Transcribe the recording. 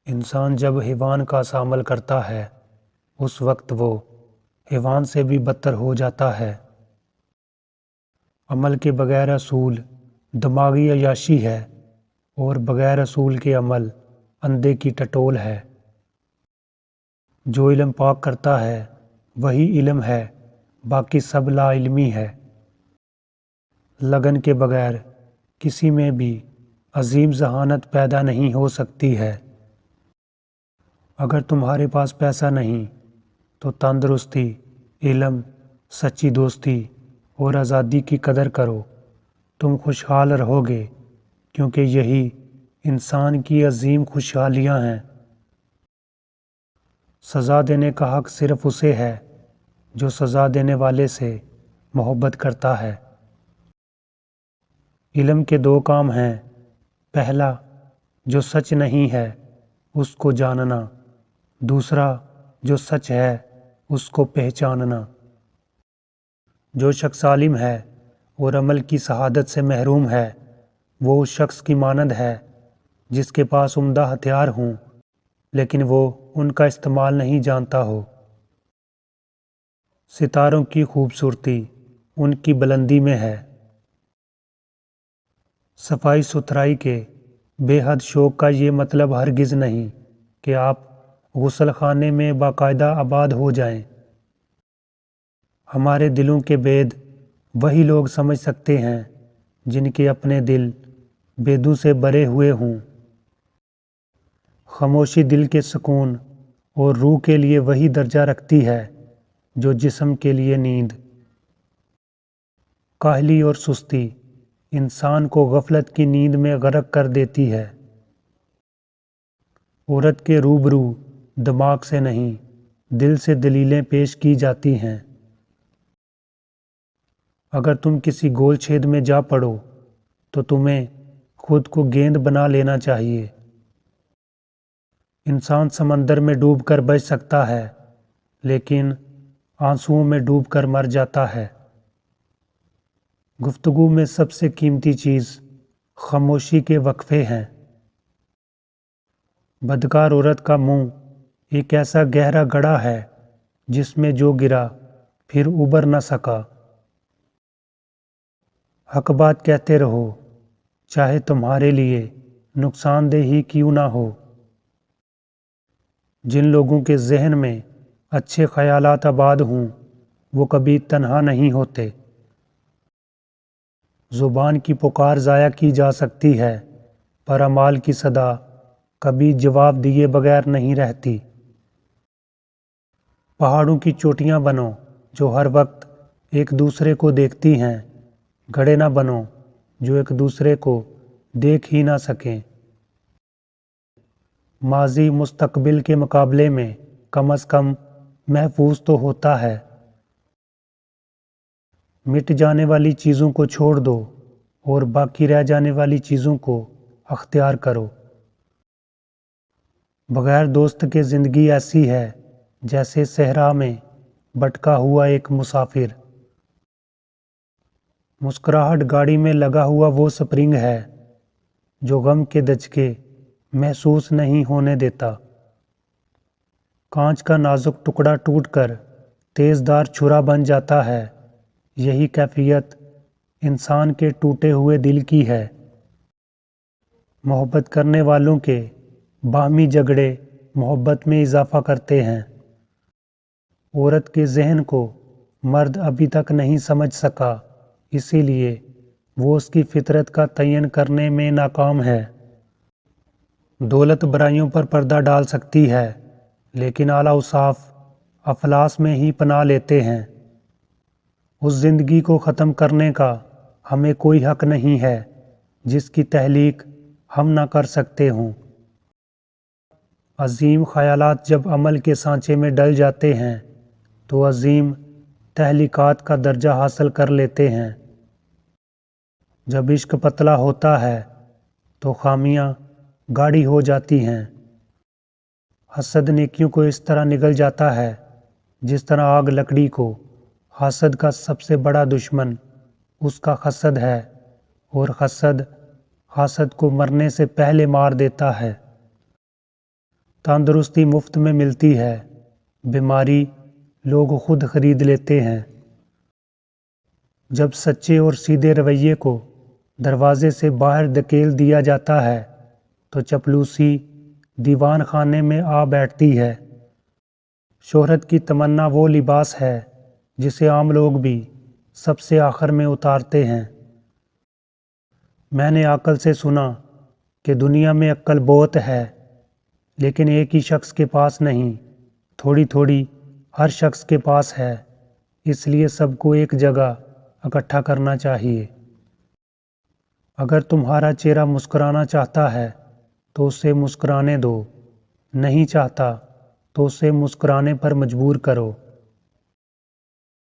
انسان جب حیوان کا سا عمل کرتا ہے اس وقت وہ حیوان سے بھی بدتر ہو جاتا ہے۔ عمل کے بغیر اصول دماغی عیاشی ہے اور بغیر اصول کے عمل اندھے کی ٹٹول ہے۔ جو علم پاک کرتا ہے وہی علم ہے، باقی سب لا علمی ہے۔ لگن کے بغیر کسی میں بھی عظیم ذہانت پیدا نہیں ہو سکتی ہے۔ اگر تمہارے پاس پیسہ نہیں تو تندرستی، علم، سچی دوستی اور آزادی کی قدر کرو۔ تم خوشحال رہو گے کیونکہ یہی انسان کی عظیم خوشحالیاں ہیں۔ سزا دینے کا حق صرف اسے ہے جو سزا دینے والے سے محبت کرتا ہے۔ علم کے دو کام ہیں، پہلا جو سچ نہیں ہے اس کو جاننا، دوسرا جو سچ ہے اس کو پہچاننا۔ جو شخص عالم ہے اور عمل کی شہادت سے محروم ہے وہ اس شخص کی مانند ہے جس کے پاس عمدہ ہتھیار ہوں لیکن وہ ان کا استعمال نہیں جانتا ہو۔ ستاروں کی خوبصورتی ان کی بلندی میں ہے۔ صفائی ستھرائی کے بے حد شوق کا یہ مطلب ہرگز نہیں کہ آپ غسل خانے میں باقاعدہ آباد ہو جائیں۔ ہمارے دلوں کے بید وہی لوگ سمجھ سکتے ہیں جن کے اپنے دل بیدوں سے بھرے ہوئے ہوں۔ خاموشی دل کے سکون اور روح کے لیے وہی درجہ رکھتی ہے جو جسم کے لیے نیند۔ کاہلی اور سستی انسان کو غفلت کی نیند میں غرق کر دیتی ہے۔ عورت کے روبرو دماغ سے نہیں دل سے دلیلیں پیش کی جاتی ہیں۔ اگر تم کسی گول چھید میں جا پڑو تو تمہیں خود کو گیند بنا لینا چاہیے۔ انسان سمندر میں ڈوب کر بچ سکتا ہے لیکن آنسوؤں میں ڈوب کر مر جاتا ہے۔ گفتگو میں سب سے قیمتی چیز خاموشی کے وقفے ہیں۔ بدکار عورت کا منہ ایک ایسا گہرا گڑھا ہے جس میں جو گرا پھر ابھر نہ سکا۔ حق بات کہتے رہو چاہے تمہارے لیے نقصان دہ ہی کیوں نہ ہو۔ جن لوگوں کے ذہن میں اچھے خیالات آباد ہوں وہ کبھی تنہا نہیں ہوتے۔ زبان کی پکار ضائع کی جا سکتی ہے پر اعمال کی صدا کبھی جواب دیے بغیر نہیں رہتی۔ پہاڑوں کی چوٹیاں بنو جو ہر وقت ایک دوسرے کو دیکھتی ہیں، گڑھے نہ بنو جو ایک دوسرے کو دیکھ ہی نہ سکیں۔ ماضی مستقبل کے مقابلے میں کم از کم محفوظ تو ہوتا ہے۔ مٹ جانے والی چیزوں کو چھوڑ دو اور باقی رہ جانے والی چیزوں کو اختیار کرو۔ بغیر دوست کے زندگی ایسی ہے جیسے صحرا میں بھٹکا ہوا ایک مسافر۔ مسکراہٹ گاڑی میں لگا ہوا وہ سپرنگ ہے جو غم کے دھچکے محسوس نہیں ہونے دیتا۔ کانچ کا نازک ٹکڑا ٹوٹ کر تیز دھار چھرا بن جاتا ہے، یہی کیفیت انسان کے ٹوٹے ہوئے دل کی ہے۔ محبت کرنے والوں کے باہمی جھگڑے محبت میں اضافہ کرتے ہیں۔ عورت کے ذہن کو مرد ابھی تک نہیں سمجھ سکا، اسی لیے وہ اس کی فطرت کا تعین کرنے میں ناکام ہے۔ دولت برائیوں پر پردہ ڈال سکتی ہے لیکن اعلیٰ اوصاف افلاس میں ہی پناہ لیتے ہیں۔ اس زندگی کو ختم کرنے کا ہمیں کوئی حق نہیں ہے جس کی تحلیق ہم نہ کر سکتے ہوں۔ عظیم خیالات جب عمل کے سانچے میں ڈل جاتے ہیں تو عظیم تحلیقات کا درجہ حاصل کر لیتے ہیں۔ جب عشق پتلا ہوتا ہے تو خامیاں گاڑھی ہو جاتی ہیں۔ حسد نیکیوں کو اس طرح نگل جاتا ہے جس طرح آگ لکڑی کو۔ حسد کا سب سے بڑا دشمن اس کا حسد ہے اور حسد حاسد کو مرنے سے پہلے مار دیتا ہے۔ تندرستی مفت میں ملتی ہے، بیماری لوگ خود خرید لیتے ہیں۔ جب سچے اور سیدھے رویے کو دروازے سے باہر دھکیل دیا جاتا ہے تو چپلوسی دیوان خانے میں آ بیٹھتی ہے۔ شہرت کی تمنا وہ لباس ہے جسے عام لوگ بھی سب سے آخر میں اتارتے ہیں۔ میں نے عقل سے سنا کہ دنیا میں عقل بہت ہے، لیکن ایک ہی شخص کے پاس نہیں، تھوڑی تھوڑی ہر شخص کے پاس ہے، اس لیے سب کو ایک جگہ اکٹھا کرنا چاہیے۔ اگر تمہارا چہرہ مسکرانا چاہتا ہے تو اسے مسکرانے دو، نہیں چاہتا تو اسے مسکرانے پر مجبور کرو۔